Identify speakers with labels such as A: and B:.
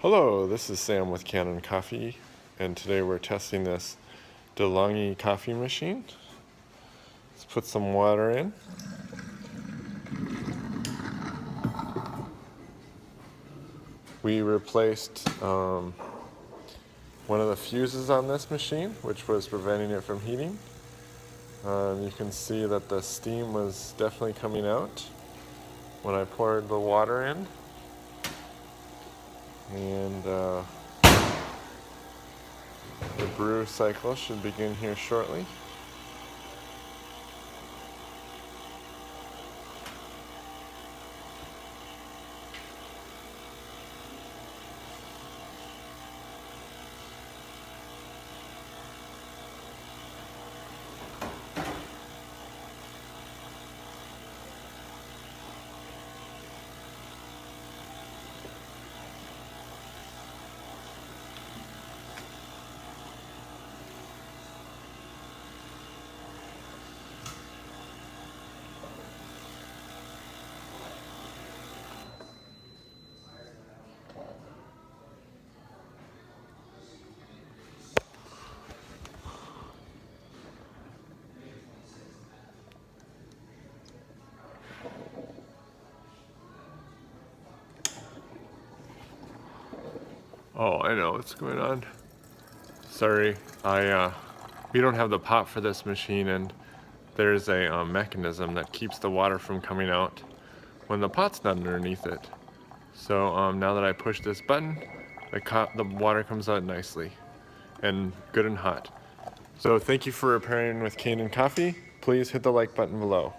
A: Hello, this is Sam with Kanen Coffee, and today we're testing this DeLonghi coffee machine. Let's put some water in. We replaced one of the fuses on this machine, which was preventing it from heating. You can see that the steam was definitely coming out when I poured the water in. And the brew cycle should begin here shortly. Oh, I know what's going on. Sorry, we don't have the pot for this machine, and there's a mechanism that keeps the water from coming out when the pot's not underneath it. So now that I push this button, the water comes out nicely and good and hot. So thank you for repairing with Kanen Coffee. Please hit the like button below.